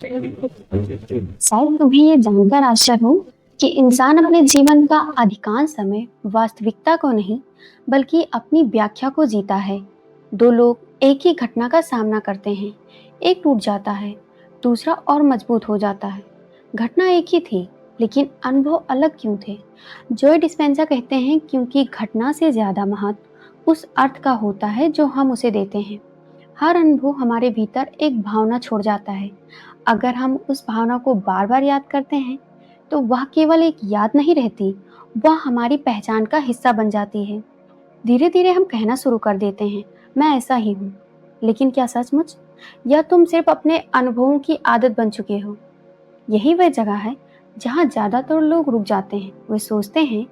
शायद तुम्हें ये जानकर आश्चर्य हो कि इंसान अपने जीवन का अधिकांश समय वास्तविकता को नहीं बल्कि अपनी व्याख्या को जीता है। दो लोग एक ही घटना का सामना करते हैं, एक टूट जाता है, दूसरा और मजबूत हो जाता है। घटना एक ही थी, लेकिन अनुभव अलग क्यों थे? जॉय डिस्पेंजा कहते हैं क्योंकि घटना से ज्यादा महत्व उस अर्थ का होता है जो हम उसे देते हैं। हर अनुभव हमारे भीतर एक भावना छोड़ जाता है। अगर हम उस भावना को बार बार याद करते हैं तो वह केवल एक याद नहीं रहती, वह हमारी पहचान का हिस्सा बन जाती है। धीरे धीरे हम कहना शुरू कर देते हैं, मैं ऐसा ही हूँ। लेकिन क्या सचमुच, या तुम सिर्फ अपने अनुभवों की आदत बन चुके हो? यही वह जगह है जहाँ ज्यादातर लोग रुक जाते हैं। वे सोचते हैं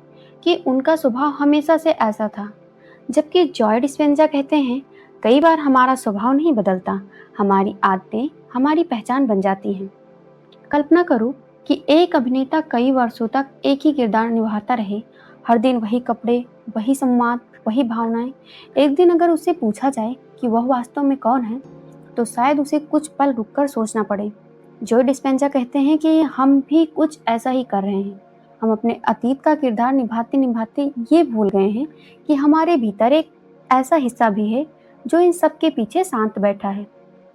कि उनका स्वभाव हमेशा से ऐसा था, जबकि जॉय डिस्पेंजा कहते हैं कई बार हमारा स्वभाव नहीं बदलता, हमारी आदतें हमारी पहचान बन जाती हैं। कल्पना करो कि एक अभिनेता कई वर्षों तक एक ही किरदार निभाता रहे, हर दिन वही कपड़े, वही संवाद, वही भावनाएं। एक दिन अगर उससे पूछा जाए कि वह वास्तव में कौन है, तो शायद उसे कुछ पल रुककर सोचना पड़े। जॉय डिस्पेंजा कहते हैं कि हम भी कुछ ऐसा ही कर रहे हैं। हम अपने अतीत का किरदार निभाते निभाते ये भूल गए हैं कि हमारे भीतर एक ऐसा हिस्सा भी है जो इन सब के पीछे शांत बैठा है।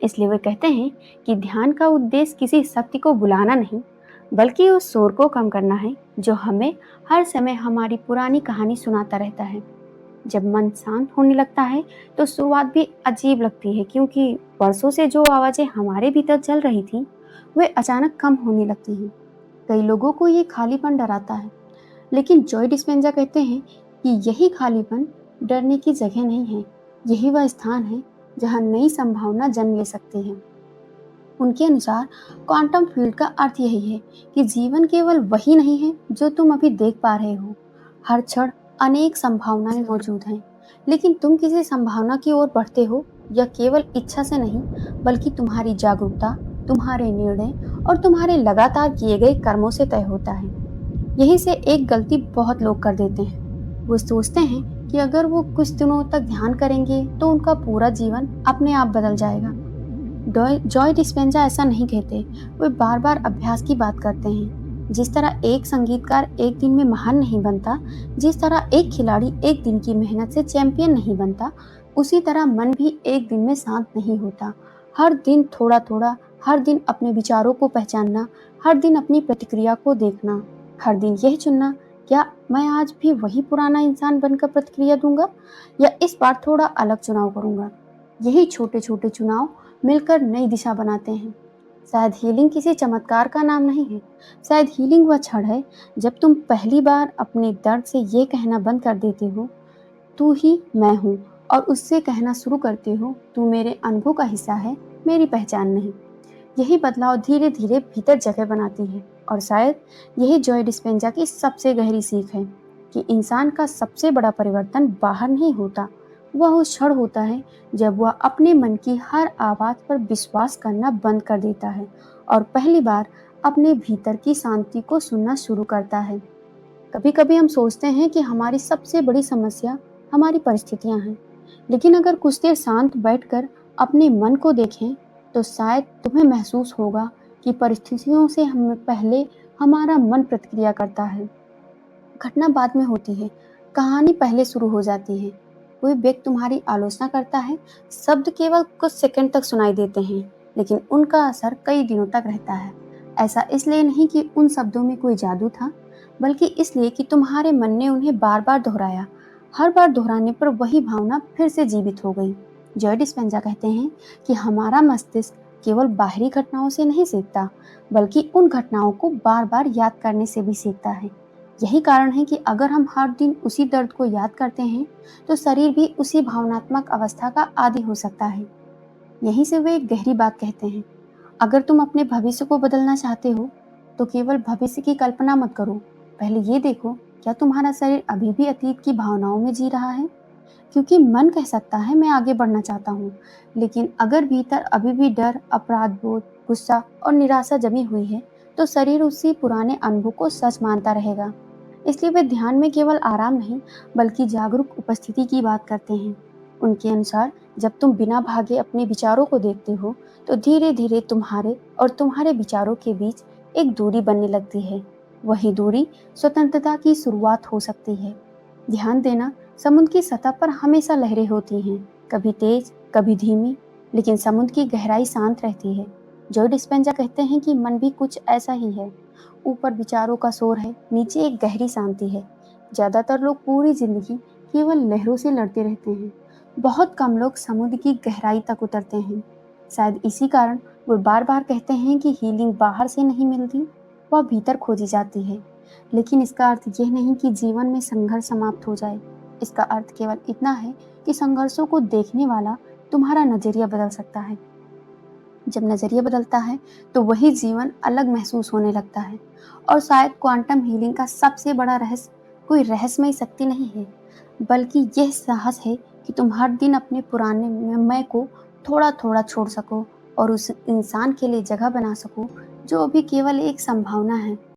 इसलिए वे कहते हैं कि ध्यान का उद्देश्य किसी शक्ति को बुलाना नहीं, बल्कि उस शोर को कम करना है जो हमें हर समय हमारी पुरानी कहानी सुनाता रहता है। जब मन शांत होने लगता है तो शुरुआत भी अजीब लगती है, क्योंकि वर्षों से जो आवाजें हमारे भीतर चल रही थी वे अचानक कम होने लगती हैं। कई लोगों को ये खालीपन डराता है, लेकिन जॉय डिस्पेंजा कहते हैं कि यही खालीपन डरने की जगह नहीं है, यही वह स्थान है जहाँ नई संभावना जन्म ले सकती है। उनके अनुसार क्वांटम फील्ड का अर्थ यही है कि जीवन केवल वही नहीं है जो तुम अभी देख पा रहे हो। हर क्षण अनेक संभावनाएं मौजूद हैं, लेकिन तुम किसी संभावना की ओर बढ़ते हो या केवल इच्छा से नहीं, बल्कि तुम्हारी जागरूकता, तुम्हारे निर्णय और तुम्हारे लगातार किए गए कर्मों से तय होता है। यहीं से एक गलती बहुत लोग कर देते हैं। वो सोचते हैं कि अगर वो कुछ दिनों तक ध्यान करेंगे तो उनका पूरा जीवन अपने आप बदल जाएगा। जॉय डिस्पेंजा ऐसा नहीं कहते। वे बार बार अभ्यास की बात करते हैं। जिस तरह एक संगीतकार एक दिन में महान नहीं बनता, जिस तरह एक खिलाड़ी एक दिन की मेहनत से चैंपियन नहीं बनता, उसी तरह मन भी एक दिन में शांत नहीं होता। हर दिन थोड़ा थोड़ा, हर दिन अपने विचारों को पहचानना, हर दिन अपनी प्रतिक्रिया को देखना, हर दिन यह चुनना, क्या मैं आज भी वही पुराना इंसान बनकर प्रतिक्रिया दूंगा या इस बार थोड़ा अलग चुनाव करूंगा। यही छोटे छोटे चुनाव मिलकर नई दिशा बनाते हैं। शायद हीलिंग किसी चमत्कार का नाम नहीं है। शायद हीलिंग वह क्षण है जब तुम पहली बार अपने दर्द से ये कहना बंद कर देते हो, तू ही मैं हूँ, और उससे कहना शुरू करते हो, तू मेरे अनुभव का हिस्सा है, मेरी पहचान नहीं। यही बदलाव धीरे धीरे भीतर जगह बनाती है, और शायद यही जॉय डिस्पेंजा की सबसे गहरी सीख है कि इंसान का सबसे बड़ा परिवर्तन बाहर नहीं होता, वह उस क्षण होता है जब वह अपने मन की हर आवाज पर विश्वास करना बंद कर देता है और पहली बार अपने भीतर की शांति को सुनना शुरू करता है। कभी कभी हम सोचते हैं कि हमारी सबसे बड़ी समस्या हमारी परिस्थितियां हैं, लेकिन अगर कुछ देर शांत बैठकर अपने मन को देखें तो शायद तुम्हें महसूस होगा कि परिस्थितियों से हम पहले हमारा मन प्रतिक्रिया करता है। घटना बाद में होती है, कहानी पहले शुरू हो जाती है। कोई व्यक्ति तुम्हारी आलोचना करता है, शब्द केवल कुछ सेकंड तक सुनाई देते हैं, लेकिन उनका असर कई दिनों तक रहता है। ऐसा इसलिए नहीं कि उन शब्दों में कोई जादू था, बल्कि इसलिए कि तुम्हारे मन ने उन्हें बार बार दोहराया। हर बार दोहराने पर वही भावना फिर से जीवित हो गई। जॉय डिस्पेंजा कहते हैं कि हमारा मस्तिष्क केवल बाहरी घटनाओं से नहीं सीखता, बल्कि उन घटनाओं को बार बार याद करने से भी सीखता है। यही कारण है कि अगर हम हर दिन उसी दर्द को याद करते हैं तो शरीर भी उसी भावनात्मक अवस्था का आदी हो सकता है। यहीं से वे एक गहरी बात कहते हैं, अगर तुम अपने भविष्य को बदलना चाहते हो तो केवल भविष्य की कल्पना मत करो, पहले ये देखो क्या तुम्हारा शरीर अभी भी अतीत की भावनाओं में जी रहा है। क्योंकि मन कह सकता है मैं आगे बढ़ना चाहता हूँ, लेकिन अगर भीतर अभी भी डर, अपराध बोध, गुस्सा और निराशा जमी हुई है तो शरीर उसी पुराने अनुभव को सच मानता रहेगा। इसलिए वे ध्यान में केवल आराम नहीं, बल्कि जागरूक उपस्थिति की बात करते हैं। उनके अनुसार जब तुम बिना भागे अपने विचारों को देखते हो तो धीरे धीरे तुम्हारे और तुम्हारे विचारों के बीच एक दूरी बनने लगती है। वही दूरी स्वतंत्रता की शुरुआत हो सकती है। ध्यान देना, समुद्र की सतह पर हमेशा लहरें होती हैं, कभी तेज कभी धीमी, लेकिन समुद्र की गहराई शांत रहती है। जॉय डिस्पेंजा कहते हैं कि मन भी कुछ ऐसा ही है। ऊपर विचारों का शोर है, नीचे एक गहरी शांति है। ज्यादातर लोग पूरी जिंदगी केवल लहरों से लड़ते रहते हैं। बहुत कम लोग समुद्र की गहराई तक उतरते हैं। शायद इसी कारण वो बार बार कहते हैं कि हीलिंग बाहर से नहीं मिलती, वह भीतर खोजी जाती है। लेकिन इसका अर्थ यह नहीं कि जीवन में संघर्ष समाप्त हो जाए। इसका अर्थ केवल इतना है कि संघर्षों को देखने वाला तुम्हारा नजरिया बदल सकता है। जब नजरिया बदलता है तो वही जीवन अलग महसूस होने लगता है। और शायद क्वांटम हीलिंग का सबसे बड़ा रहस्य कोई रहस्यमय शक्ति नहीं है, बल्कि यह साहस है कि तुम हर दिन अपने पुराने मैं को थोड़ा थोड़ा छोड़ सको और उस इंसान के लिए जगह बना सको जो अभी केवल एक संभावना है।